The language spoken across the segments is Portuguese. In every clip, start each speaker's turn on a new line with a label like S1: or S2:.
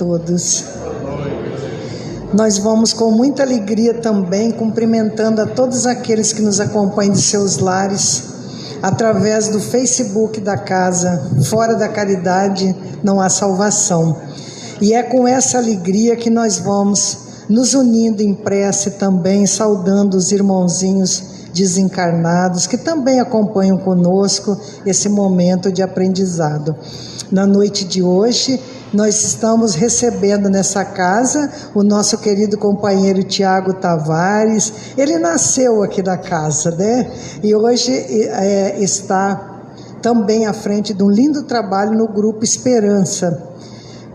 S1: todos. Nós vamos com muita alegria também, cumprimentando a todos aqueles que nos acompanham de seus lares, através do Facebook da casa. Fora da caridade não há salvação. E é com essa alegria que nós vamos nos unindo em prece também, saudando os irmãozinhos desencarnados que também acompanham conosco esse momento de aprendizado. Na noite de hoje, nós estamos recebendo nessa casa o nosso querido companheiro Tiago Tavares. Ele nasceu aqui da casa, né? E hoje está também à frente de um lindo trabalho no Grupo Esperança.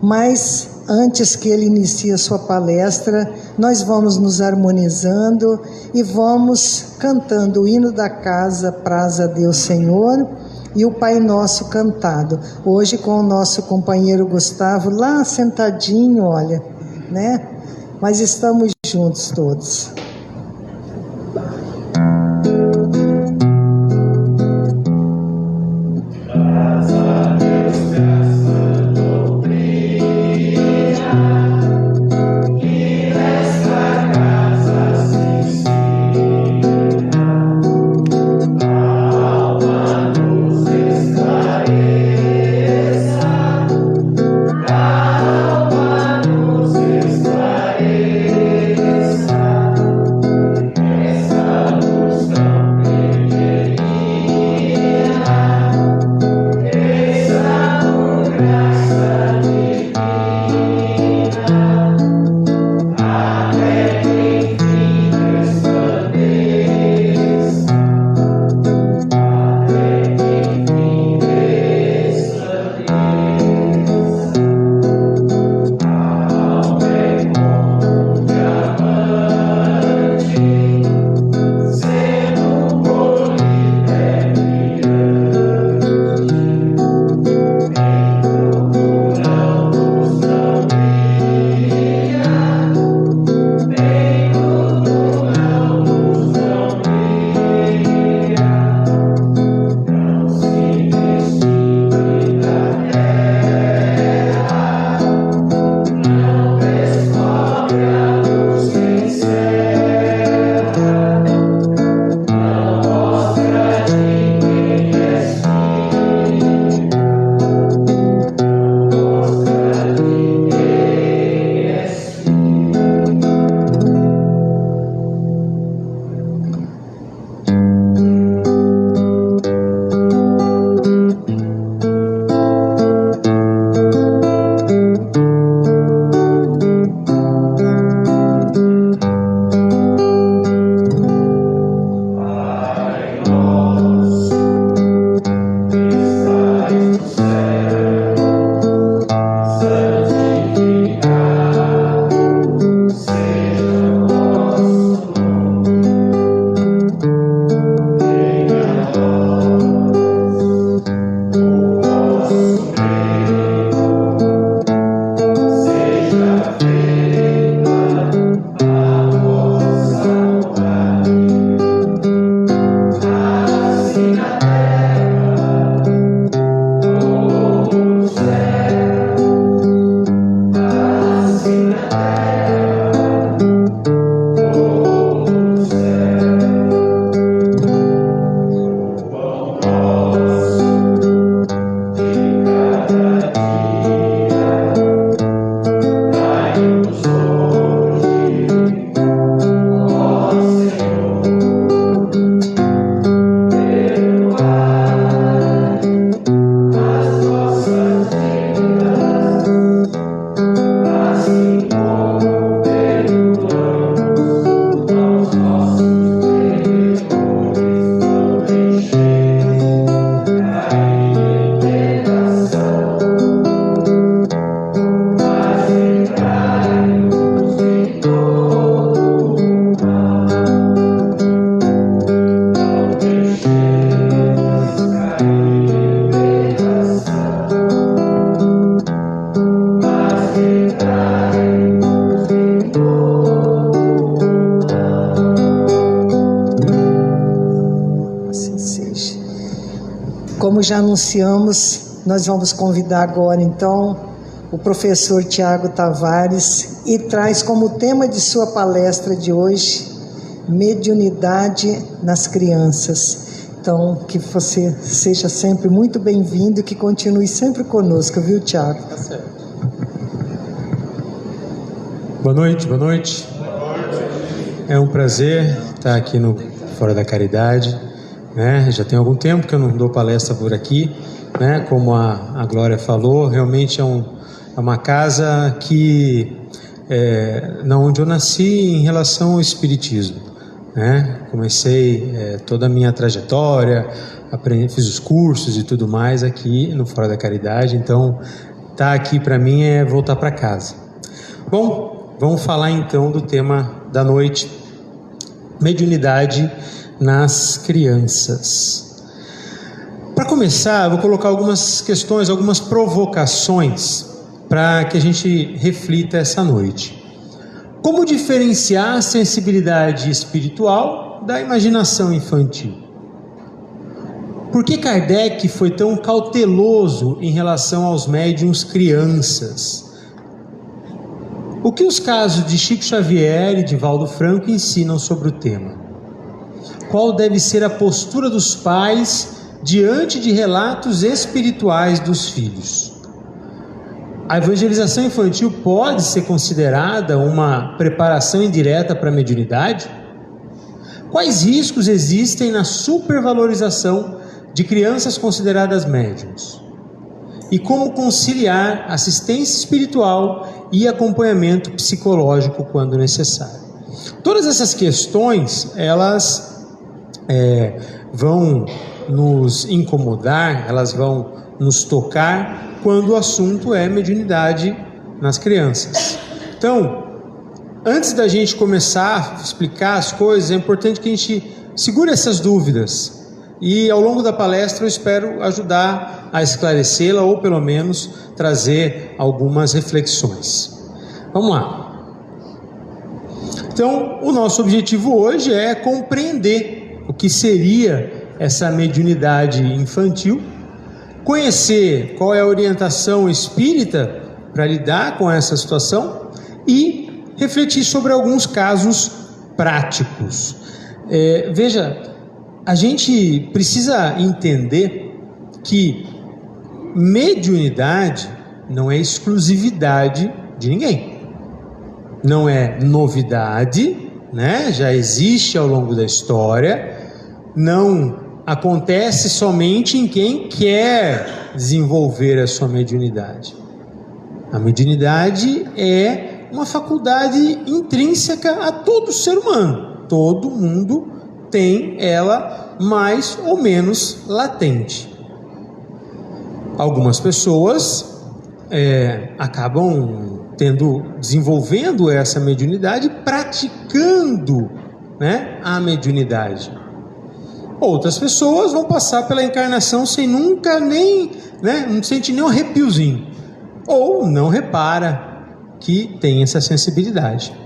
S1: Mas antes que ele inicie a sua palestra, nós vamos nos harmonizando e vamos cantando o hino da casa, Praza a Deus Senhor, e o Pai Nosso cantado. Hoje com o nosso companheiro Gustavo, lá sentadinho, olha, né? Mas estamos juntos todos. Como já anunciamos, nós vamos convidar agora então o professor Tiago Tavares, e traz como tema de sua palestra de hoje, mediunidade nas crianças. Então, que você seja sempre muito bem-vindo e que continue sempre conosco, viu, Tiago?
S2: Tá certo. Boa noite, boa noite. É um prazer estar aqui no Fora da Caridade, né? Já tem algum tempo que eu não dou palestra por aqui, né? Como a Glória falou, realmente é uma casa que onde eu nasci em relação ao espiritismo, né? Comecei toda a minha trajetória, fiz os cursos e tudo mais aqui no Fora da Caridade. Então, estar aqui para mim é voltar para casa. Bom, vamos falar então do tema da noite: mediunidade nas crianças. Para começar, eu vou colocar algumas questões, algumas provocações para que a gente reflita essa noite. Como diferenciar a sensibilidade espiritual da imaginação infantil? Por que Kardec foi tão cauteloso em relação aos médiuns crianças? O que os casos de Chico Xavier e de Valdo Franco ensinam sobre o tema? Qual deve ser a postura dos pais diante de relatos espirituais dos filhos? A evangelização infantil pode ser considerada uma preparação indireta para a mediunidade? Quais riscos existem na supervalorização de crianças consideradas médiuns? E como conciliar assistência espiritual e acompanhamento psicológico quando necessário? Todas essas questões, elas vão nos incomodar, elas vão nos tocar quando o assunto é mediunidade nas crianças. Então, antes da gente começar a explicar as coisas, é importante que a gente segure essas dúvidas e ao longo da palestra eu espero ajudar a esclarecê-la ou pelo menos trazer algumas reflexões. Vamos lá. Então, o nosso objetivo hoje é compreender o que seria essa mediunidade infantil, conhecer qual é a orientação espírita para lidar com essa situação e refletir sobre alguns casos práticos. Veja, a gente precisa entender que mediunidade não é exclusividade de ninguém, não é novidade, né? Já existe ao longo da história, não acontece somente em quem quer desenvolver a sua mediunidade. A mediunidade é uma faculdade intrínseca a todo ser humano. Todo mundo tem ela mais ou menos latente. Algumas pessoas acabam desenvolvendo essa mediunidade, praticando, né, a mediunidade. Outras pessoas vão passar pela encarnação sem nunca não sente nem um arrepiozinho, ou não repara que tem essa sensibilidade.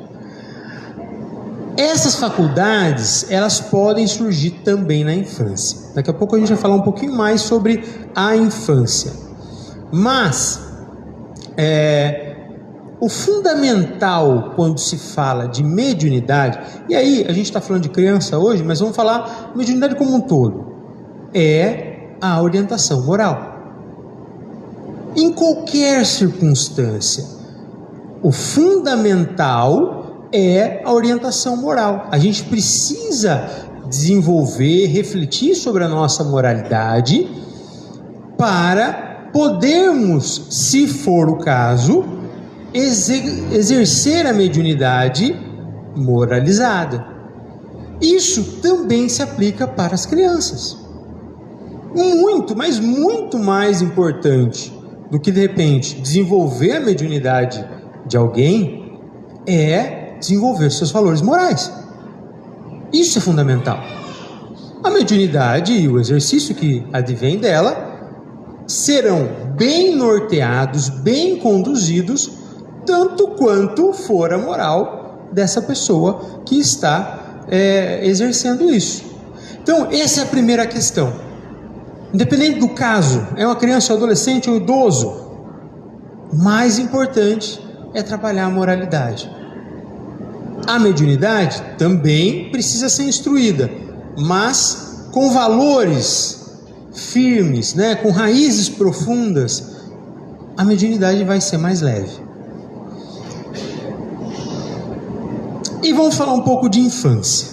S2: Essas faculdades, elas podem surgir também na infância. Daqui a pouco a gente vai falar um pouquinho mais sobre a infância. Mas o fundamental quando se fala de mediunidade, e aí a gente está falando de criança hoje, mas vamos falar mediunidade como um todo, é a orientação moral. Em qualquer circunstância, o fundamental é a orientação moral. A gente precisa desenvolver, refletir sobre a nossa moralidade para podermos, se for o caso, exercer a mediunidade moralizada. Isso também se aplica para as crianças. Muito, mas muito mais importante do que de repente desenvolver a mediunidade de alguém é desenvolver seus valores morais. Isso é fundamental. A mediunidade e o exercício que advém dela serão bem norteados, bem conduzidos, tanto quanto for a moral dessa pessoa que está exercendo isso. Então, essa é a primeira questão. Independente do caso, é uma criança, um adolescente ou um idoso, mais importante é trabalhar a moralidade. A mediunidade também precisa ser instruída, mas com valores firmes, né, com raízes profundas, a mediunidade vai ser mais leve. E vamos falar um pouco de infância.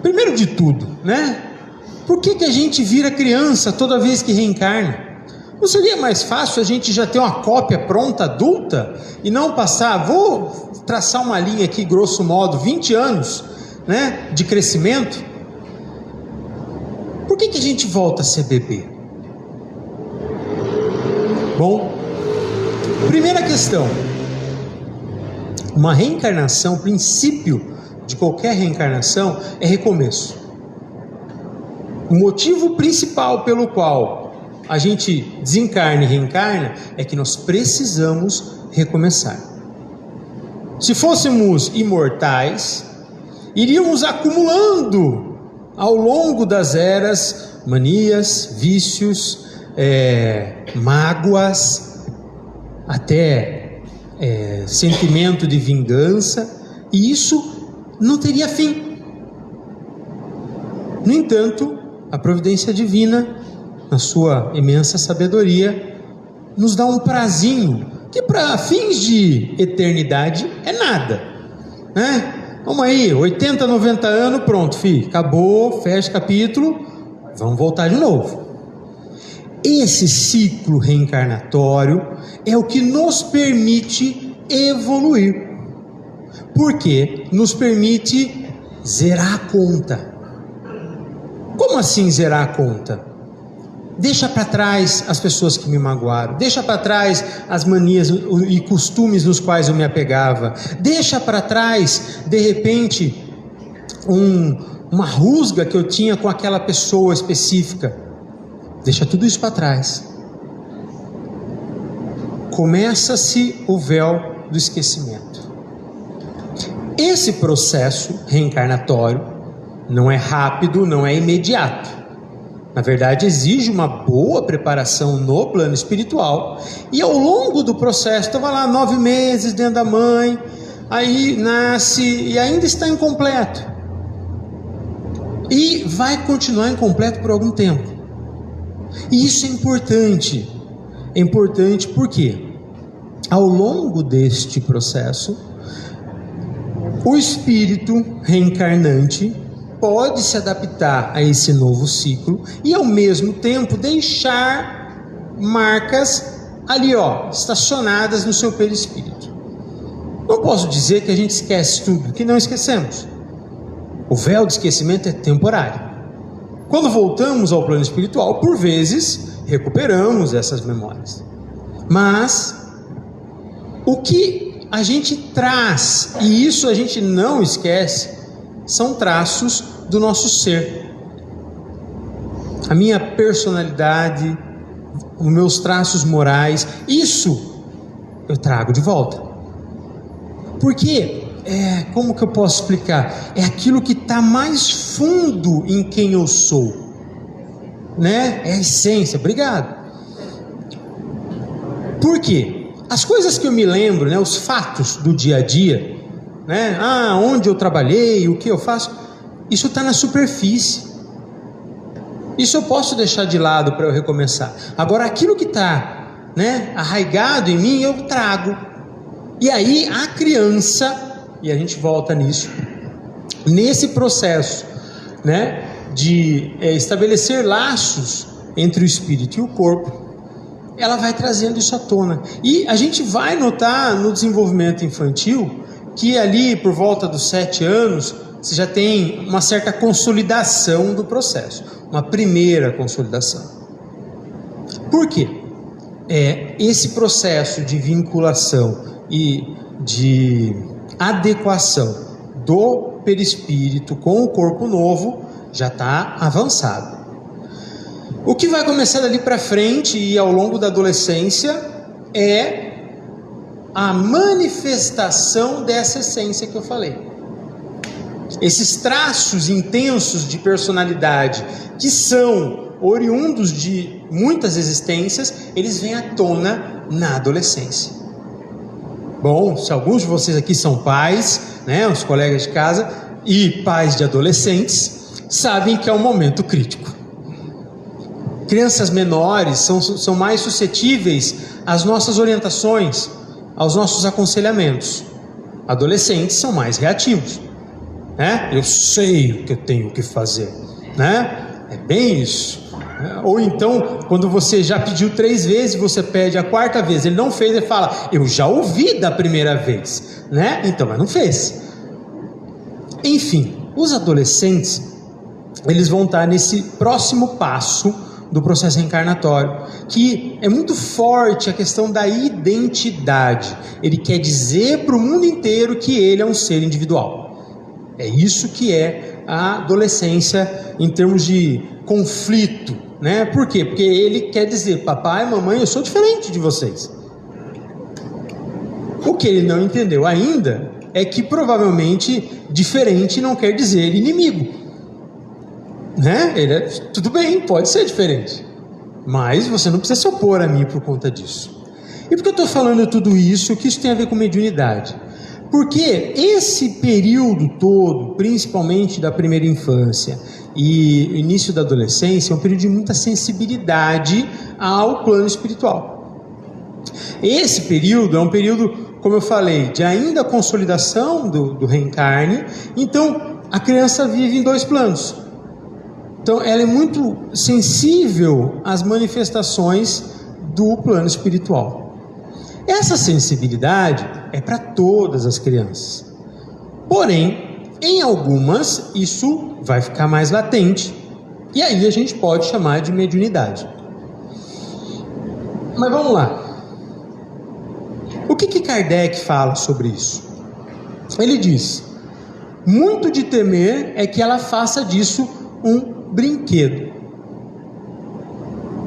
S2: Primeiro de tudo, né? Por que a gente vira criança toda vez que reencarna? Não seria mais fácil a gente já ter uma cópia pronta, adulta, e não passar, vou traçar uma linha aqui, grosso modo, 20 anos, né, de crescimento? Por que a gente volta a ser bebê? Bom, primeira questão. Uma reencarnação, o princípio de qualquer reencarnação é recomeço. O motivo principal pelo qual a gente desencarna e reencarna é que nós precisamos recomeçar. Se fôssemos imortais, iríamos acumulando ao longo das eras manias, vícios, mágoas, até sentimento de vingança, e isso não teria fim. No entanto, a providência divina, na sua imensa sabedoria, nos dá um prazinho que para fins de eternidade é nada, né? Vamos aí, 80, 90 anos, pronto, filho, acabou, fecha capítulo, vamos voltar de novo. Esse ciclo reencarnatório é o que nos permite evoluir, porque nos permite zerar a conta. Como assim zerar a conta? Deixa para trás as pessoas que me magoaram, deixa para trás as manias e costumes nos quais eu me apegava, deixa para trás, de repente, uma rusga que eu tinha com aquela pessoa específica. Deixa tudo isso para trás. Começa-se o véu do esquecimento. Esse processo reencarnatório não é rápido, não é imediato. Na verdade, exige uma boa preparação no plano espiritual. E ao longo do processo, estava lá 9 meses dentro da mãe, aí nasce e ainda está incompleto. E vai continuar incompleto por algum tempo. E isso é importante. É importante porque, ao longo deste processo, o espírito reencarnante pode se adaptar a esse novo ciclo e ao mesmo tempo deixar marcas ali, estacionadas no seu perispírito. Não posso dizer que a gente esquece tudo, que não esquecemos. O véu de esquecimento é temporário. Quando voltamos ao plano espiritual, por vezes recuperamos essas memórias. Mas o que a gente traz, e isso a gente não esquece, são traços do nosso ser. A minha personalidade, os meus traços morais, isso eu trago de volta. Porque, como que eu posso explicar? É aquilo que está mais fundo em quem eu sou, né? É a essência. Obrigado. Por quê? As coisas que eu me lembro, né? Os fatos do dia a dia, né? Onde eu trabalhei, o que eu faço, isso está na superfície. Isso eu posso deixar de lado para eu recomeçar. Agora, aquilo que está, né, arraigado em mim, eu trago. E aí a criança, e a gente volta nisso, nesse processo, né, de estabelecer laços entre o espírito e o corpo, ela vai trazendo isso à tona. E a gente vai notar no desenvolvimento infantil que ali por volta dos 7 anos você já tem uma certa consolidação do processo, uma primeira consolidação. Por quê? Esse processo de vinculação e de adequação do perispírito com o corpo novo já está avançado. O que vai começar dali para frente e ao longo da adolescência é a manifestação dessa essência que eu falei. Esses traços intensos de personalidade que são oriundos de muitas existências, eles vêm à tona na adolescência. Bom, se alguns de vocês aqui são pais, né, os colegas de casa, e pais de adolescentes, sabem que é um momento crítico. Crianças menores são mais suscetíveis às nossas orientações, aos nossos aconselhamentos. Adolescentes são mais reativos, né? Eu sei o que eu tenho que fazer, né? É bem isso. Ou então, quando você já pediu 3 vezes, você pede a 4ª vez, ele não fez, ele fala, eu já ouvi da primeira vez, né? Então, mas não fez. Enfim, os adolescentes, eles vão estar nesse próximo passo do processo reencarnatório, que é muito forte a questão da identidade. Ele quer dizer para o mundo inteiro que ele é um ser individual. É isso que é a adolescência em termos de conflito, né? Por quê? Porque ele quer dizer, papai, mamãe, eu sou diferente de vocês. O que ele não entendeu ainda é que provavelmente diferente não quer dizer inimigo, né? Tudo bem, pode ser diferente, mas você não precisa se opor a mim por conta disso. E por que eu estou falando tudo isso? Que isso tem a ver com mediunidade? Porque esse período todo, principalmente da primeira infância e início da adolescência, é um período de muita sensibilidade ao plano espiritual. Esse período é um período, como eu falei, de ainda consolidação do reencarne. Então a criança vive em 2 planos. Então ela é muito sensível às manifestações do plano espiritual. Essa sensibilidade é para todas as crianças. Porém, em algumas isso vai ficar mais latente. E aí a gente pode chamar de mediunidade. Mas vamos lá. O que Kardec fala sobre isso? Ele diz: muito de temer é que ela faça disso um brinquedo.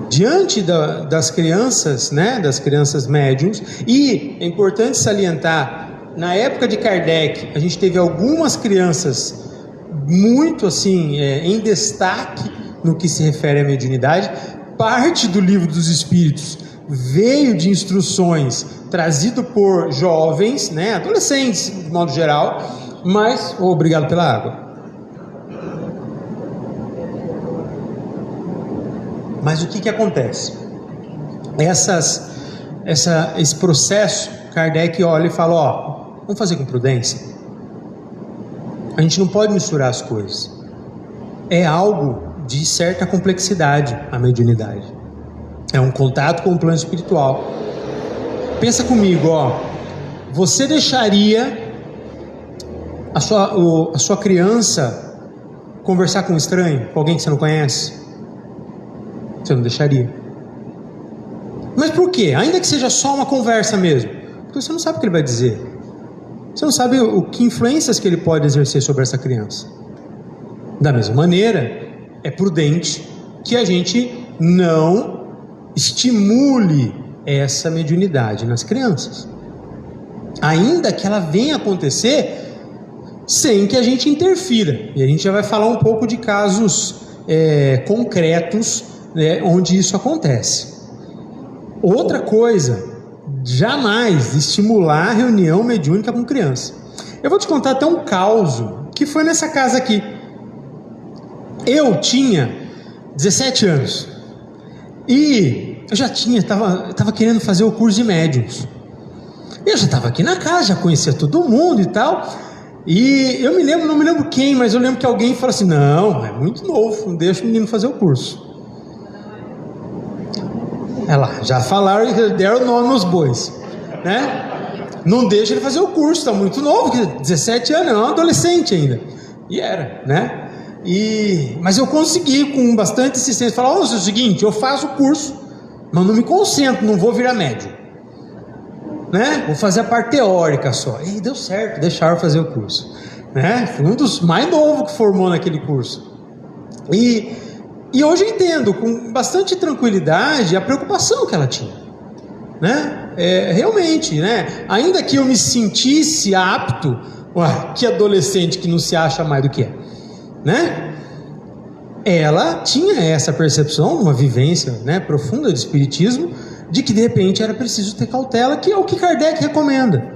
S2: Diante das crianças, né, das crianças médiums, e é importante salientar, na época de Kardec, a gente teve algumas crianças muito assim, em destaque no que se refere à mediunidade. Parte do Livro dos Espíritos veio de instruções trazido por jovens, né, adolescentes de modo geral, mas... obrigado pela água. Mas o que acontece? Esse processo, Kardec olha e fala, vamos fazer com prudência. A gente não pode misturar as coisas. É algo de certa complexidade a mediunidade. É um contato com o plano espiritual. Pensa comigo, você deixaria a sua criança conversar com um estranho, com alguém que você não conhece? Você não deixaria. Mas por quê? Ainda que seja só uma conversa mesmo, porque você não sabe o que ele vai dizer. Você não sabe que influências que ele pode exercer sobre essa criança. Da mesma maneira, é prudente que a gente não estimule essa mediunidade nas crianças, ainda que ela venha acontecer sem que a gente interfira. E a gente já vai falar um pouco de casos concretos, onde isso acontece. Outra coisa, jamais estimular a reunião mediúnica com criança. Eu vou te contar até um caso que foi nessa casa aqui. Eu tinha 17 anos e eu já estava querendo fazer o curso de médiuns. Eu já estava aqui na casa, já conhecia todo mundo e tal. E eu não me lembro quem, mas eu lembro que alguém falou assim: não, é muito novo, não deixa o menino fazer o curso. Já falaram e deram nome aos bois, né? Não deixa ele fazer o curso, está muito novo, 17 anos, é um adolescente ainda. E era, né? Mas eu consegui, com bastante insistência, falar: é o seguinte, eu faço o curso, mas não me concentro, não vou virar médium, né? Vou fazer a parte teórica só. E deu certo, deixaram fazer o curso, né? Foi um dos mais novos que formou naquele curso. E hoje eu entendo com bastante tranquilidade a preocupação que ela tinha, né? Realmente, né? Ainda que eu me sentisse apto, que adolescente que não se acha mais do que é, né? Ela tinha essa percepção, uma vivência, né, profunda de espiritismo, de que de repente era preciso ter cautela, que é o que Kardec recomenda,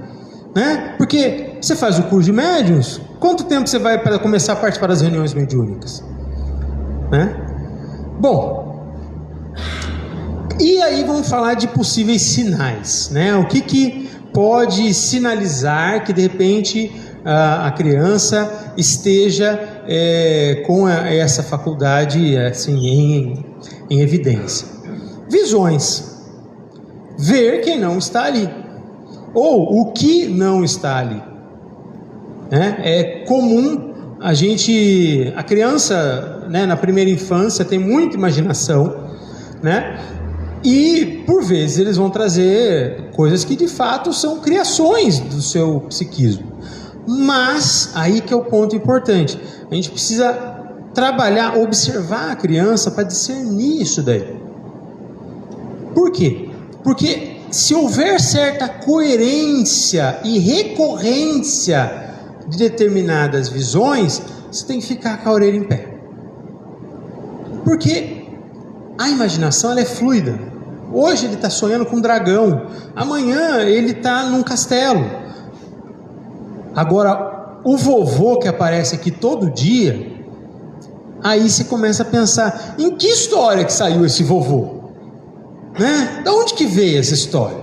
S2: né? Porque você faz o curso de médiuns, quanto tempo você vai para começar a participar das reuniões mediúnicas, né? Bom, e aí vamos falar de possíveis sinais, né? O que pode sinalizar que de repente a criança esteja com essa faculdade assim em evidência? Visões, ver quem não está ali, ou o que não está ali, né? É comum a criança, né, na primeira infância tem muita imaginação, né? E por vezes eles vão trazer coisas que de fato são criações do seu psiquismo. Mas aí que é o ponto importante, a gente precisa trabalhar, observar a criança para discernir isso daí. Por quê? Porque se houver certa coerência e recorrência de determinadas visões, você tem que ficar com a orelha em pé. Porque a imaginação ela é fluida. Hoje ele está sonhando com um dragão, amanhã ele está num castelo. Agora, o vovô que aparece aqui todo dia, aí você começa a pensar, em que história que saiu esse vovô? Né? Da onde que veio essa história?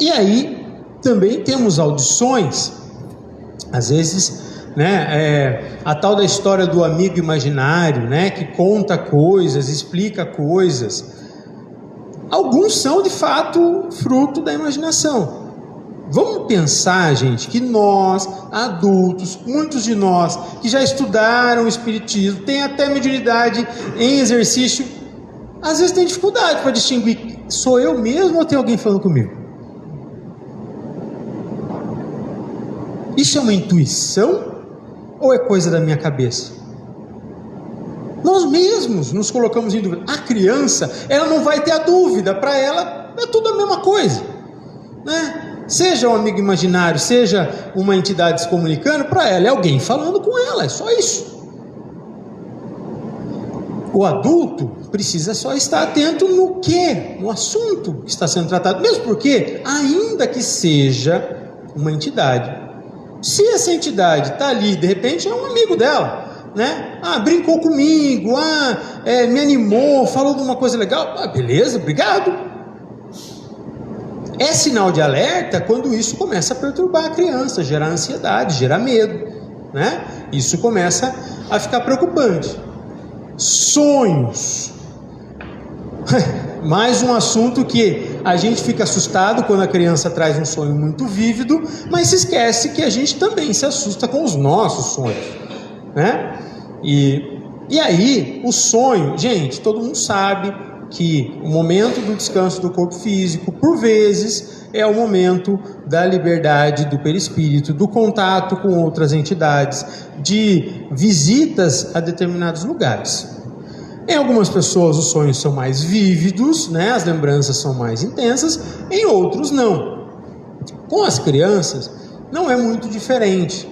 S2: E aí também temos audições, às vezes, né, a tal da história do amigo imaginário, né, que conta coisas, explica coisas. Alguns são de fato fruto da imaginação. Vamos pensar, gente, que nós, adultos, muitos de nós que já estudaram o espiritismo, tem até mediunidade em exercício, às vezes tem dificuldade para distinguir, sou eu mesmo ou tem alguém falando comigo? Isso é uma intuição ou é coisa da minha cabeça? Nós mesmos nos colocamos em dúvida. A criança, ela não vai ter a dúvida, para ela é tudo a mesma coisa, né? Seja um amigo imaginário, seja uma entidade se comunicando, para ela é alguém falando com ela, é só isso. O adulto precisa só estar atento no assunto que está sendo tratado, mesmo porque, ainda que seja uma entidade, se essa entidade está ali, de repente é um amigo dela, né? Brincou comigo, me animou, falou de uma coisa legal, beleza, obrigado. É sinal de alerta quando isso começa a perturbar a criança, gerar ansiedade, gerar medo, né? Isso começa a ficar preocupante. Sonhos. Mais um assunto que a gente fica assustado quando a criança traz um sonho muito vívido, mas se esquece que a gente também se assusta com os nossos sonhos, né? E aí, o sonho, gente, todo mundo sabe que o momento do descanso do corpo físico, por vezes, é o momento da liberdade do perispírito, do contato com outras entidades, de visitas a determinados lugares. Em algumas pessoas os sonhos são mais vívidos, né? As lembranças são mais intensas, em outros não. Com as crianças não é muito diferente.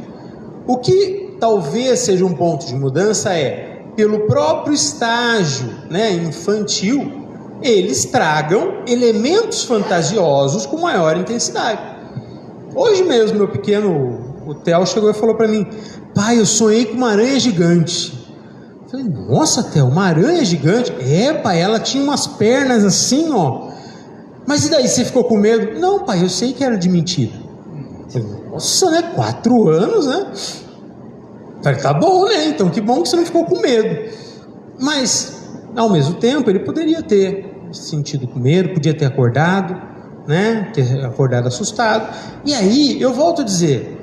S2: O que talvez seja um ponto de mudança é, pelo próprio estágio, né, infantil, eles tragam elementos fantasiosos com maior intensidade. Hoje mesmo, meu pequeno, o Theo, chegou e falou para mim: pai, eu sonhei com uma aranha gigante. Eu falei: nossa, Theo, uma aranha gigante? Pai, ela tinha umas pernas assim, ó. Mas e daí, você ficou com medo? Não, pai, eu sei que era de mentira. Eu falei: nossa, né, 4 anos, né? Falei: tá bom, né? Então que bom que você não ficou com medo. Mas, ao mesmo tempo, ele poderia ter sentido com medo, podia ter acordado, né? Ter acordado assustado. E aí, eu volto a dizer,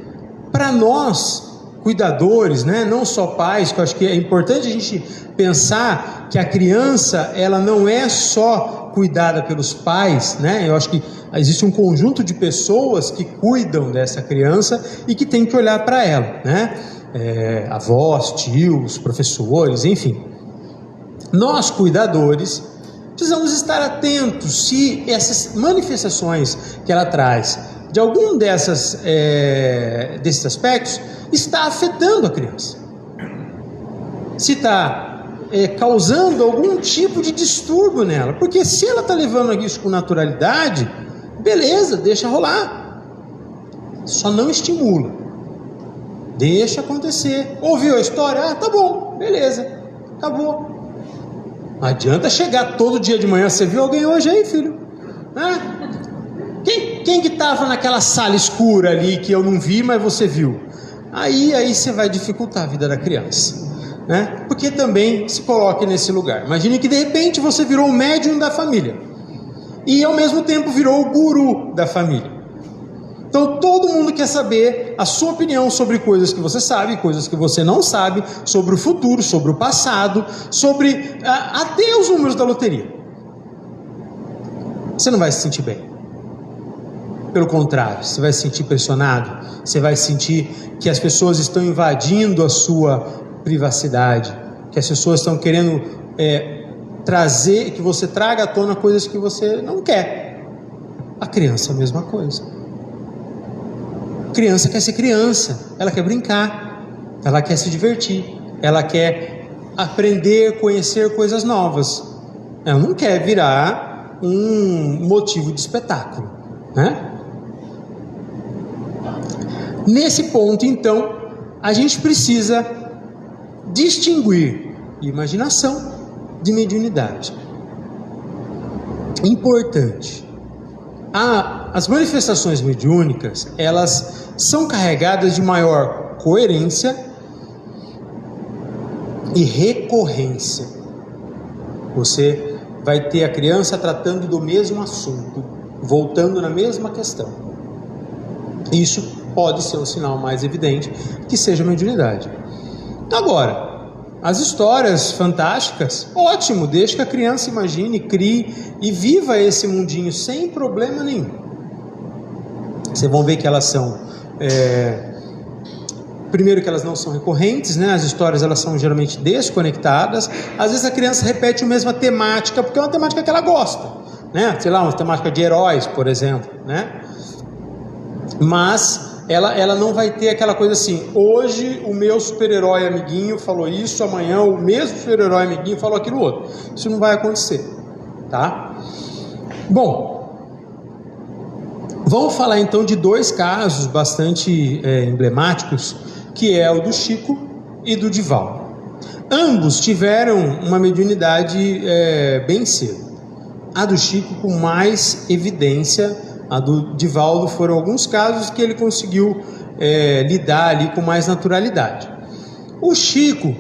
S2: para nós, cuidadores, né? Não só pais, que eu acho que é importante a gente pensar que a criança, ela não é só cuidada pelos pais, né? Eu acho que existe um conjunto de pessoas que cuidam dessa criança e que tem que olhar para ela, né? Avós, tios, professores, enfim. Nós, cuidadores, precisamos estar atentos se essas manifestações que ela traz, de algum desses aspectos, está afetando a criança. Se está causando algum tipo de distúrbio nela. Porque se ela está levando isso com naturalidade, beleza, deixa rolar. Só não estimula. Deixa acontecer. Ouviu a história? Ah, tá bom, beleza, acabou. Não adianta chegar todo dia de manhã. Você viu alguém hoje aí, filho? Quem que estava naquela sala escura ali que eu não vi, mas você viu? Aí você vai dificultar a vida da criança, né? Porque também se coloque nesse lugar. Imagine que de repente você virou o médium da família e ao mesmo tempo virou o guru da família. Então todo mundo quer saber a sua opinião sobre coisas que você sabe, coisas que você não sabe, sobre o futuro, sobre o passado, sobre até os números da loteria. Você não vai se sentir bem. Pelo contrário, você vai se sentir pressionado, você vai sentir que as pessoas estão invadindo a sua privacidade, que as pessoas estão querendo trazer, que você traga à tona coisas que você não quer. A criança é a mesma coisa. A criança quer ser criança, ela quer brincar, ela quer se divertir, ela quer aprender, conhecer coisas novas. Ela não quer virar um motivo de espetáculo, né? Nesse ponto, então, a gente precisa distinguir imaginação de mediunidade. Importante. As manifestações mediúnicas, elas são carregadas de maior coerência e recorrência. Você vai ter a criança tratando do mesmo assunto, voltando na mesma questão. Isso pode ser um sinal mais evidente que seja mediunidade. Agora, as histórias fantásticas, ótimo, deixa que a criança imagine, crie e viva esse mundinho sem problema nenhum. Vocês vão ver que elas são primeiro que elas não são recorrentes, né? As histórias elas são geralmente desconectadas. Às vezes a criança repete a mesma temática porque é uma temática que ela gosta, né? Sei lá, uma temática de heróis, por exemplo, né? Mas ela não vai ter aquela coisa assim: hoje o meu super-herói amiguinho falou isso, amanhã o mesmo super-herói amiguinho falou aquilo outro. Isso não vai acontecer, tá? Bom, vamos falar então de dois casos bastante emblemáticos, que é o do Chico e do Divaldo. Ambos tiveram uma mediunidade bem cedo. A do Chico com mais evidência. A do Divaldo foram alguns casos que ele conseguiu lidar ali com mais naturalidade. O Chico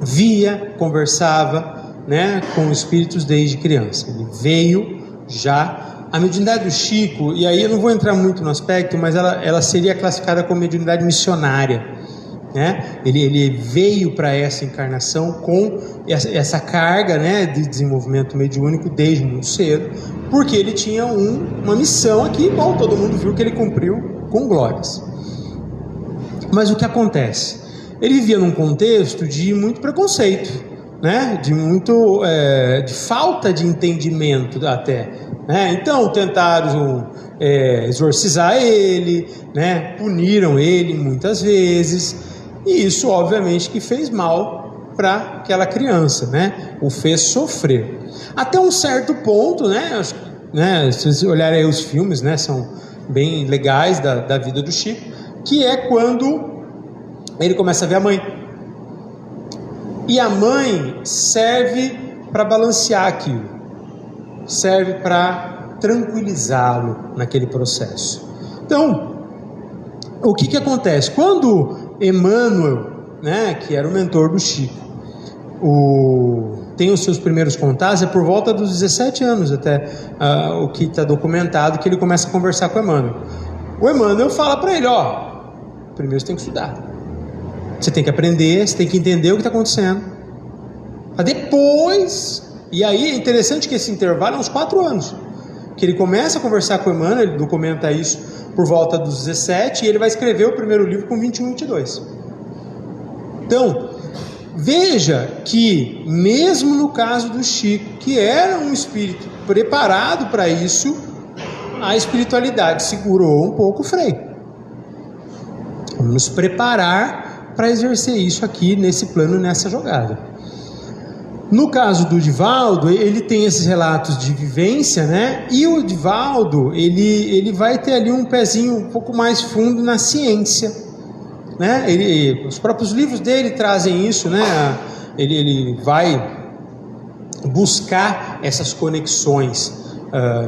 S2: via, conversava, né, com espíritos desde criança. Ele veio já. A mediunidade do Chico, e aí eu não vou entrar muito no aspecto, mas ela seria classificada como mediunidade missionária, né? Ele veio para essa encarnação com essa carga, né, de desenvolvimento mediúnico desde muito cedo, porque ele tinha uma missão aqui, bom, todo mundo viu que ele cumpriu com glórias. Mas o que acontece? Ele vivia num contexto de muito preconceito, né? De falta de entendimento até, né? Então tentaram exorcizar ele, né? Puniram ele muitas vezes, e isso obviamente que fez mal para aquela criança, né? O fez sofrer. Até um certo ponto, né? Se vocês olharem aí os filmes, né? São bem legais da vida do Chico, que é quando ele começa a ver a mãe. E a mãe serve para balancear aquilo, serve para tranquilizá-lo naquele processo. Então, o que acontece? Quando Emmanuel, né, que era o mentor do Chico, tem os seus primeiros contatos, é por volta dos 17 anos até, o que está documentado, que ele começa a conversar com o Emmanuel. O Emmanuel fala para ele: primeiro você tem que estudar, você tem que aprender, você tem que entender o que está acontecendo, para depois... E aí é interessante que esse intervalo é uns 4 anos, que ele começa a conversar com o Emmanuel, ele documenta isso por volta dos 17, e ele vai escrever o primeiro livro com 21, 22. Então, veja que mesmo no caso do Chico, que era um espírito preparado para isso, a espiritualidade segurou um pouco o freio. Vamos nos preparar para exercer isso aqui nesse plano, nessa jogada. No caso do Divaldo, ele tem esses relatos de vivência, né? E o Divaldo, ele vai ter ali um pezinho um pouco mais fundo na ciência, né? Os próprios livros dele trazem isso, né? Ele vai buscar essas conexões.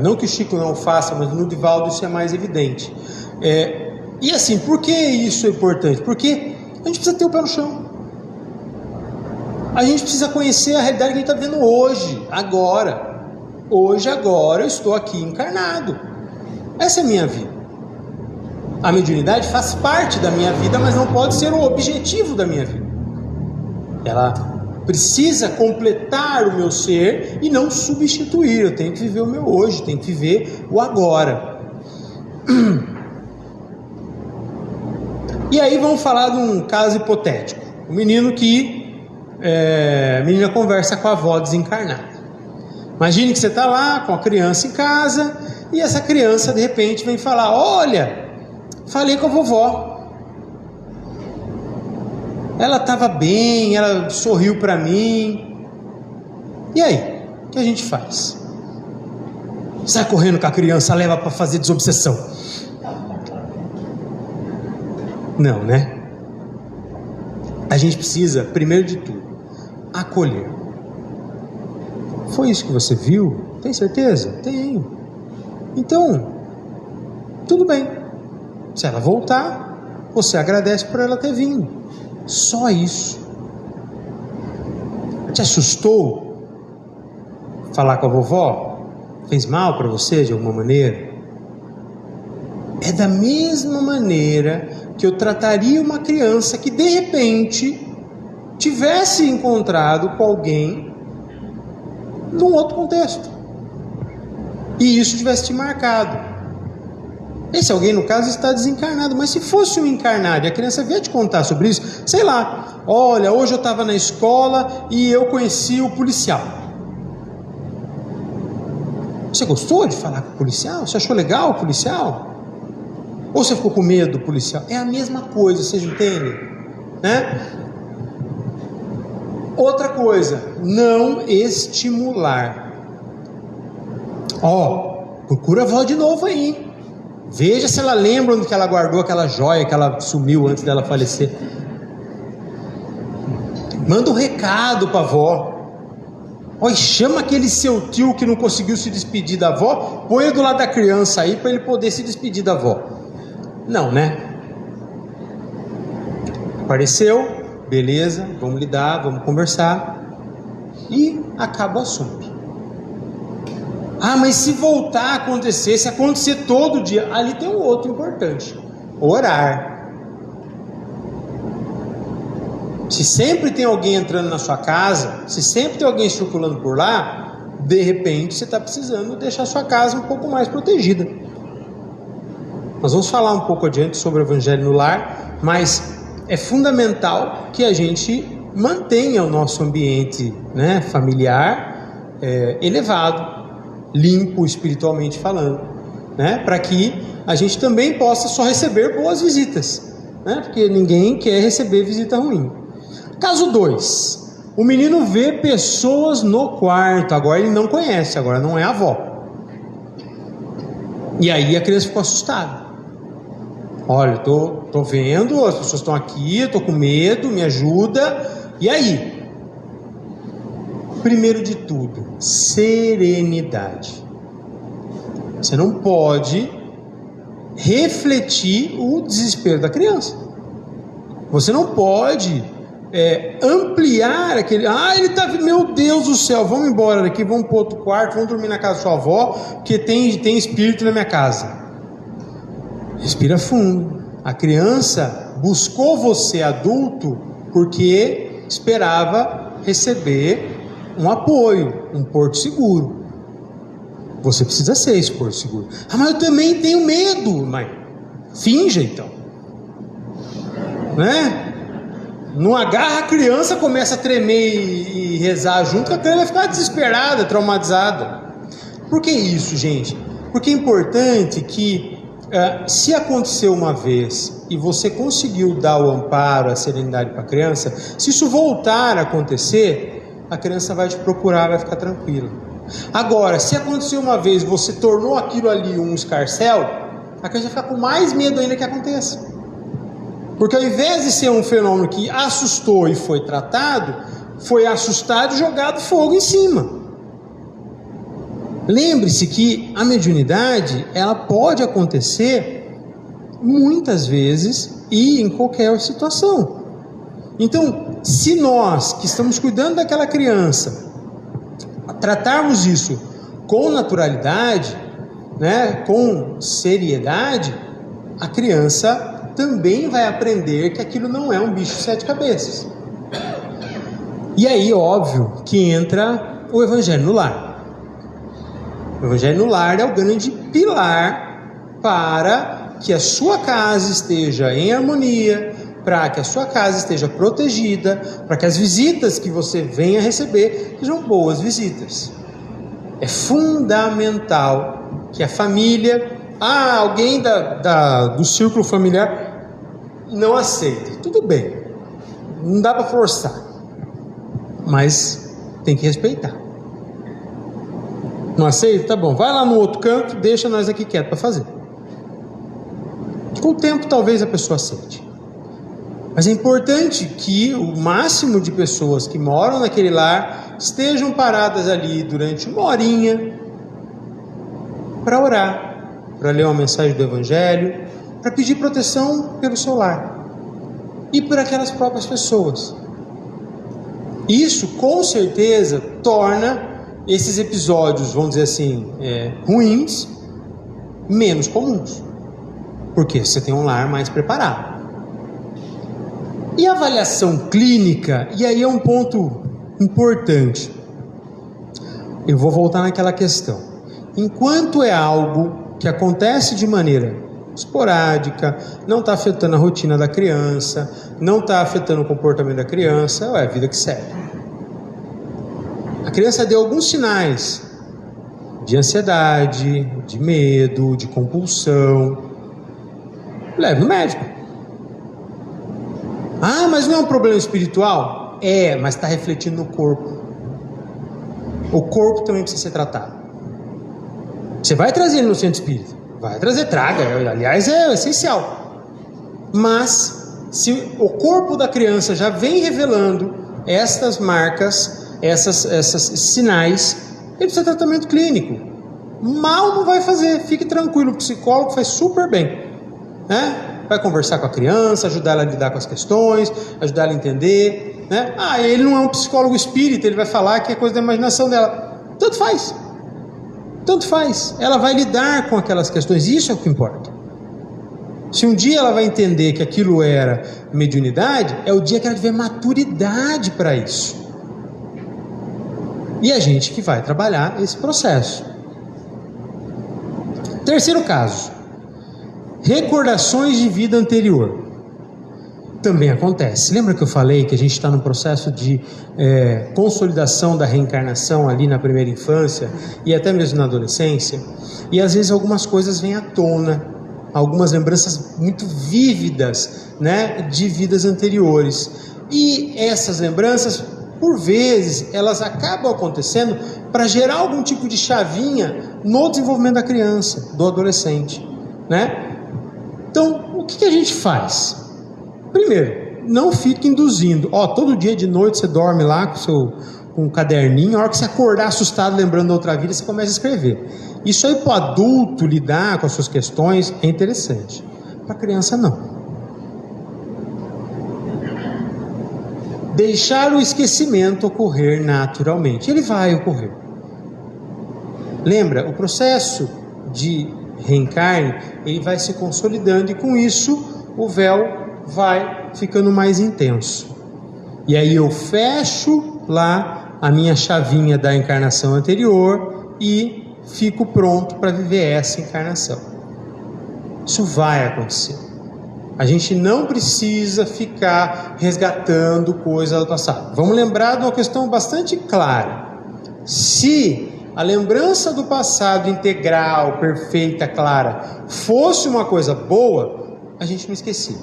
S2: Não que o Chico não faça, mas no Divaldo isso é mais evidente. E assim, por que isso é importante? Porque a gente precisa ter o pé no chão. A gente precisa conhecer a realidade que a gente está vivendo hoje, agora. Hoje, agora, eu estou aqui encarnado. Essa é a minha vida. A mediunidade faz parte da minha vida, mas não pode ser o objetivo da minha vida. Ela precisa completar o meu ser e não substituir. Eu tenho que viver o meu hoje, tenho que viver o agora. E aí vamos falar de um caso hipotético. Um menino a menina conversa com a avó desencarnada. Imagine que você está lá com a criança em casa e essa criança de repente vem falar: olha, falei com a vovó, ela estava bem, ela sorriu para mim. E aí, o que a gente faz? Sai correndo com a criança, leva para fazer desobsessão? Não, né? A gente precisa, primeiro de tudo, acolher. Foi isso que você viu? Tem certeza? Tenho. Então, tudo bem. Se ela voltar, você agradece por ela ter vindo. Só isso. Te assustou falar com a vovó? Fez mal para você de alguma maneira? É da mesma maneira que eu trataria uma criança que de repente tivesse encontrado com alguém num outro contexto e isso tivesse te marcado. Esse alguém, no caso, está desencarnado, mas se fosse um encarnado e a criança vier te contar sobre isso, sei lá, olha, hoje eu estava na escola e eu conheci o policial. Você gostou de falar com o policial? Você achou legal o policial? Ou você ficou com medo do policial? É a mesma coisa, vocês entendem? Né? Outra coisa, não estimular. Procura a avó de novo aí. Veja se ela lembra onde que ela guardou aquela joia que ela sumiu antes dela falecer. Manda um recado para a avó. Chama aquele seu tio que não conseguiu se despedir da avó, põe do lado da criança aí para ele poder se despedir da avó. Não, né? Apareceu, beleza, vamos lidar, vamos conversar e acaba o assunto. Mas se voltar a acontecer, se acontecer todo dia, ali tem um outro importante: orar. Se sempre tem alguém entrando na sua casa, se sempre tem alguém circulando por lá, de repente você está precisando deixar a sua casa um pouco mais protegida. Nós vamos falar um pouco adiante sobre o Evangelho no Lar, mas é fundamental que a gente mantenha o nosso ambiente, né, familiar elevado, limpo espiritualmente falando, né, para que a gente também possa só receber boas visitas, né, porque ninguém quer receber visita ruim. Caso 2, o menino vê pessoas no quarto, agora ele não conhece, agora não é a avó, e aí a criança ficou assustada. Olha, tô vendo, as pessoas estão aqui, eu tô com medo, me ajuda. E aí? Primeiro de tudo, serenidade. Você não pode refletir o desespero da criança. Você não pode ampliar aquele... ele tá... Meu Deus do céu, vamos embora daqui, vamos para outro quarto, vamos dormir na casa da sua avó, porque tem espírito na minha casa. Respira fundo. A criança buscou você, adulto, porque esperava receber um apoio, um porto seguro. Você precisa ser esse porto seguro. Mas eu também tenho medo. Mas finja então, né? Não agarra a criança, começa a tremer e rezar junto, que a criança vai ficar desesperada, traumatizada. Por que isso, gente? Porque é importante que se aconteceu uma vez e você conseguiu dar o amparo, a serenidade para a criança, se isso voltar a acontecer, a criança vai te procurar, vai ficar tranquila. Agora, se aconteceu uma vez, você tornou aquilo ali um escarcéu, a criança vai ficar com mais medo ainda que aconteça. Porque ao invés de ser um fenômeno que assustou e foi tratado, foi assustado e jogado fogo em cima. Lembre-se que a mediunidade, ela pode acontecer muitas vezes e em qualquer situação. Então, se nós que estamos cuidando daquela criança tratarmos isso com naturalidade, né, com seriedade, a criança também vai aprender que aquilo não é um bicho de 7 cabeças. E aí, óbvio, que entra o Evangelho no Lar. O Evangelho no Lar é o grande pilar para que a sua casa esteja em harmonia, para que a sua casa esteja protegida, para que as visitas que você venha receber sejam boas visitas. É fundamental que a família, alguém do círculo familiar não aceite. Tudo bem, não dá para forçar, mas tem que respeitar. Não aceita? Tá bom, vai lá no outro canto, deixa nós aqui quietos para fazer. Com o tempo talvez a pessoa aceite. Mas é importante que o máximo de pessoas que moram naquele lar estejam paradas ali durante 1 horinha para orar, para ler uma mensagem do Evangelho, para pedir proteção pelo seu lar e por aquelas próprias pessoas. Isso com certeza torna esses episódios, vamos dizer assim, ruins, menos comuns, porque você tem um lar mais preparado. E a avaliação clínica, e aí é um ponto importante. Eu vou voltar naquela questão. Enquanto é algo que acontece de maneira esporádica, não está afetando a rotina da criança, não está afetando o comportamento da criança, é a vida que segue. A criança deu alguns sinais de ansiedade, de medo, de compulsão. Leve no médico. Mas não é um problema espiritual? Mas está refletindo no corpo. O corpo também precisa ser tratado. Você vai trazer ele no centro espírita? Vai trazer, traga. Aliás, é essencial. Mas, se o corpo da criança já vem revelando estas marcas, esses sinais, ele precisa de tratamento clínico. Mal não vai fazer, fique tranquilo, o psicólogo faz super bem, né? Vai conversar com a criança, ajudar ela a lidar com as questões, ajudar ela a entender, né? Ele não é um psicólogo espírita, ele vai falar que é coisa da imaginação dela. Tanto faz, ela vai lidar com aquelas questões, isso é o que importa. Se um dia ela vai entender que aquilo era mediunidade, é o dia que ela tiver maturidade para isso. E a gente que vai trabalhar esse processo. Terceiro caso, recordações de vida anterior. Também acontece. Lembra que eu falei que a gente está no processo de consolidação da reencarnação ali na primeira infância e até mesmo na adolescência? E às vezes algumas coisas vêm à tona, algumas lembranças muito vívidas, né, de vidas anteriores. E essas lembranças, por vezes, elas acabam acontecendo para gerar algum tipo de chavinha no desenvolvimento da criança, do adolescente, né? Então, o que a gente faz? Primeiro, não fique induzindo. Todo dia de noite você dorme lá com um caderninho, a hora que você acordar assustado, lembrando da outra vida, você começa a escrever. Isso aí para o adulto lidar com as suas questões é interessante. Para a criança, não. Deixar o esquecimento ocorrer naturalmente. Ele vai ocorrer. Lembra, o processo de reencarne, ele vai se consolidando e com isso o véu vai ficando mais intenso. E aí eu fecho lá a minha chavinha da encarnação anterior e fico pronto para viver essa encarnação. Isso vai acontecer. A gente não precisa ficar resgatando coisas do passado. Vamos lembrar de uma questão bastante clara. Se a lembrança do passado integral, perfeita, clara, fosse uma coisa boa, a gente não esquecia.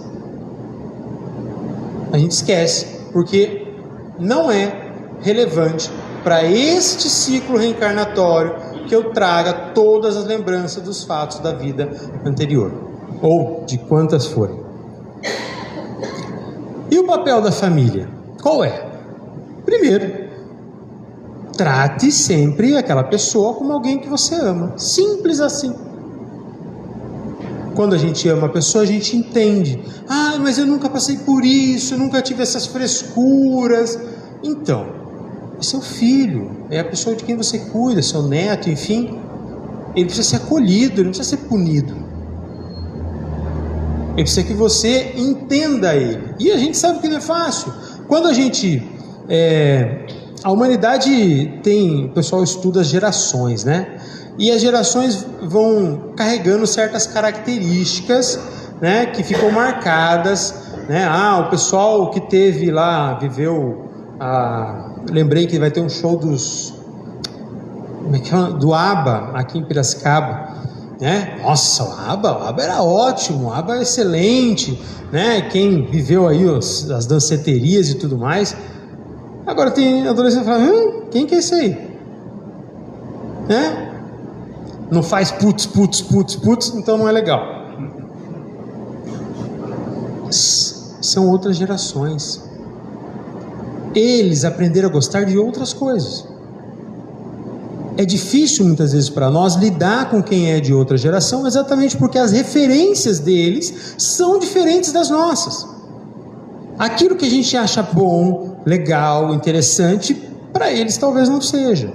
S2: A gente esquece, porque não é relevante para este ciclo reencarnatório que eu traga todas as lembranças dos fatos da vida anterior, ou de quantas forem. E o papel da família? Qual é? Primeiro, trate sempre aquela pessoa como alguém que você ama. Simples assim. Quando a gente ama a pessoa, a gente entende. Ah, mas eu nunca passei por isso, eu nunca tive essas frescuras. Então, é seu filho, é a pessoa de quem você cuida, seu neto, enfim. Ele precisa ser acolhido, ele não precisa ser punido. Ele precisa que você entenda ele. E a gente sabe que não é fácil. Quando a gente... a humanidade tem... O pessoal estuda as gerações, né? E as gerações vão carregando certas características, né, que ficam marcadas, né? Ah, o pessoal que teve lá, viveu... lembrei que vai ter um show do ABBA aqui em Piracicaba, né? Nossa, o ABBA era ótimo, o ABBA é excelente, né? Quem viveu aí as danceterias e tudo mais. Agora tem adolescente que fala, quem que é esse aí? Né? Não faz putz, então não é legal. São outras gerações. Eles aprenderam a gostar de outras coisas. É difícil muitas vezes para nós lidar com quem é de outra geração, exatamente porque as referências deles são diferentes das nossas. Aquilo que a gente acha bom, legal, interessante, para eles talvez não seja.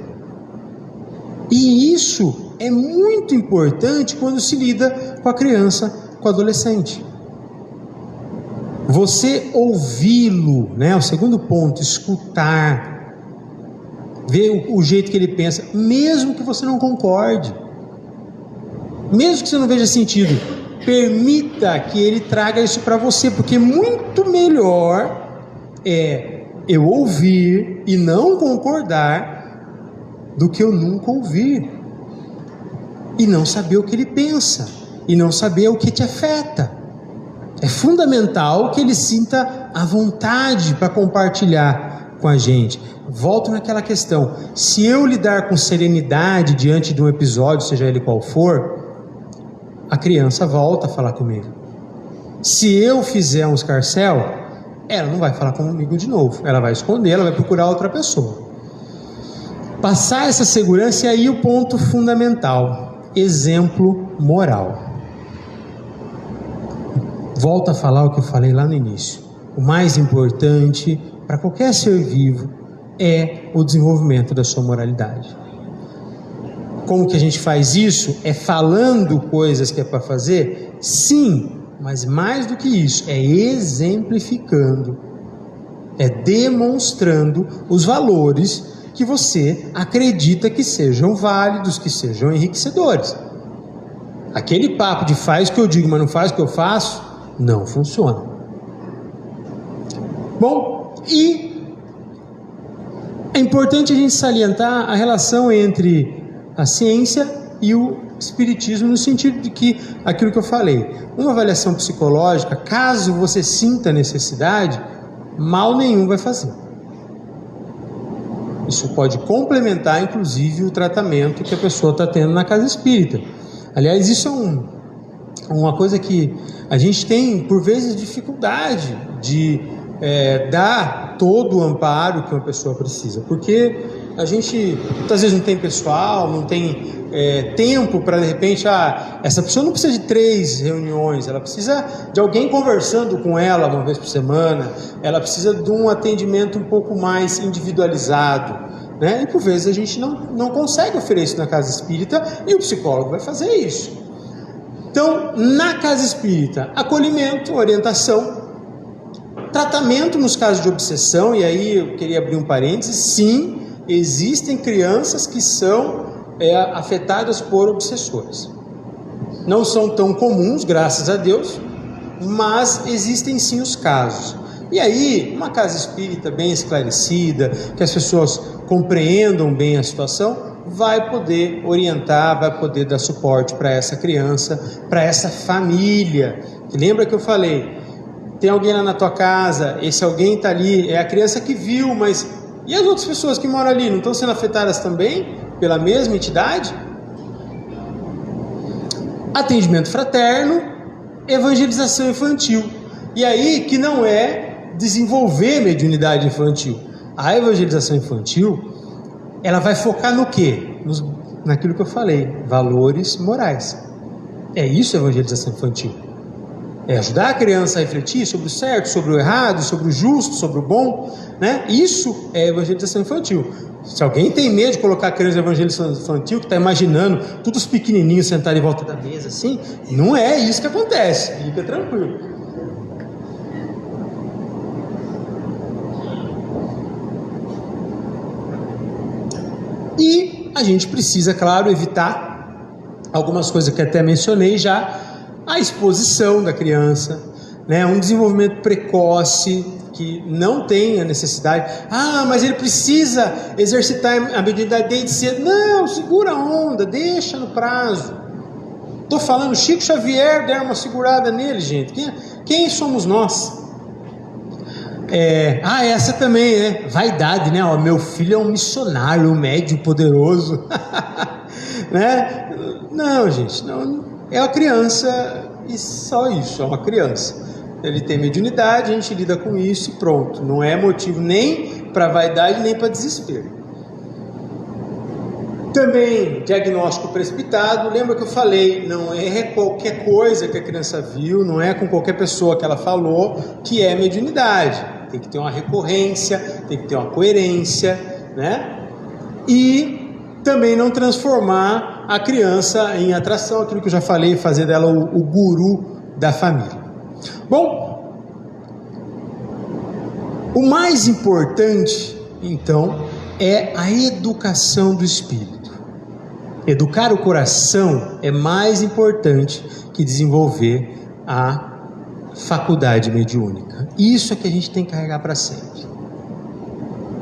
S2: E isso é muito importante quando se lida com a criança, com o adolescente. Você ouvi-lo, né? O segundo ponto, escutar, ver o jeito que ele pensa, mesmo que você não concorde, mesmo que você não veja sentido, permita que ele traga isso para você, porque muito melhor é eu ouvir e não concordar do que eu nunca ouvir e não saber o que ele pensa e não saber o que te afeta. É fundamental que ele sinta a vontade para compartilhar com a gente. Volto naquela questão, se eu lidar com serenidade diante de um episódio, seja ele qual for, a criança volta a falar comigo. Se eu fizer um escarcéu, ela não vai falar comigo de novo, ela vai esconder, ela vai procurar outra pessoa. Passar essa segurança, e aí o ponto fundamental, exemplo moral. Volto a falar o que eu falei lá no início. O mais importante para qualquer ser vivo é o desenvolvimento da sua moralidade. Como que a gente faz isso? É falando coisas que é para fazer? Sim, mas mais do que isso, é exemplificando, é demonstrando os valores que você acredita que sejam válidos, que sejam enriquecedores. Aquele papo de faz o que eu digo, mas não faz o que eu faço, não funciona. Bom, e é importante a gente salientar a relação entre a ciência e o espiritismo, no sentido de que, aquilo que eu falei, uma avaliação psicológica, caso você sinta necessidade, mal nenhum vai fazer. Isso pode complementar, inclusive, o tratamento que a pessoa está tendo na casa espírita. Aliás, isso é uma coisa que a gente tem, por vezes, dificuldade de dar todo o amparo que uma pessoa precisa, porque a gente, muitas vezes, não tem pessoal, não tem tempo para, de repente, essa pessoa não precisa de 3 reuniões, ela precisa de alguém conversando com ela uma vez por semana, ela precisa de um atendimento um pouco mais individualizado, né? E por vezes a gente não consegue oferecer isso na casa espírita, e o psicólogo vai fazer isso. Então, na casa espírita, acolhimento, orientação, tratamento nos casos de obsessão. E aí eu queria abrir um parênteses, sim, existem crianças que são afetadas por obsessores. Não são tão comuns, graças a Deus, mas existem sim os casos. E aí, uma casa espírita bem esclarecida, que as pessoas compreendam bem a situação, vai poder orientar, vai poder dar suporte para essa criança, para essa família. Lembra que eu falei, tem alguém lá na tua casa, esse alguém está ali, é a criança que viu, mas E as outras pessoas que moram ali não estão sendo afetadas também pela mesma entidade? Atendimento fraterno, evangelização infantil. E aí que não é desenvolver mediunidade infantil. A evangelização infantil, ela vai focar no quê? Naquilo que eu falei, valores morais. É isso a evangelização infantil. É ajudar a criança a refletir sobre o certo, sobre o errado, sobre o justo, sobre o bom, né? Isso é evangelização infantil. Se alguém tem medo de colocar a criança em evangelização infantil, que está imaginando todos os pequenininhos sentados em volta da mesa assim, não é isso que acontece. Fica tranquilo. E a gente precisa, claro, evitar algumas coisas que até mencionei já. A exposição da criança, né? Um desenvolvimento precoce que não tem a necessidade. Mas ele precisa exercitar a mediunidade desde cedo. Não, segura a onda, deixa no prazo. Estou falando, Chico Xavier deram uma segurada nele, gente. Quem somos nós? Essa também, né? Vaidade, né? Meu filho é um missionário, um médium poderoso. Né? Não, gente, não. É uma criança e só isso, é uma criança. Ele tem mediunidade, a gente lida com isso e pronto. Não é motivo nem para vaidade nem para desespero. Também diagnóstico precipitado. Lembra que eu falei, não é qualquer coisa que a criança viu, não é com qualquer pessoa que ela falou que é mediunidade. Tem que ter uma recorrência, tem que ter uma coerência, né? E também não transformar a criança em atração, aquilo que eu já falei, fazer dela o guru da família. Bom, o mais importante, então, é a educação do espírito. Educar o coração é mais importante que desenvolver a faculdade mediúnica. Isso é que a gente tem que carregar para sempre.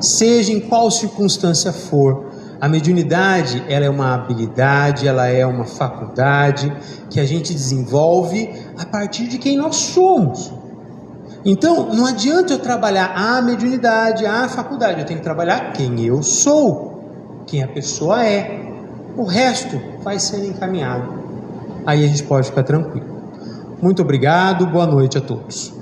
S2: Seja em qual circunstância for, a mediunidade, ela é uma habilidade, ela é uma faculdade que a gente desenvolve a partir de quem nós somos. Então, não adianta eu trabalhar a mediunidade, a faculdade, eu tenho que trabalhar quem eu sou, quem a pessoa é. O resto vai sendo encaminhado. Aí a gente pode ficar tranquilo. Muito obrigado, boa noite a todos.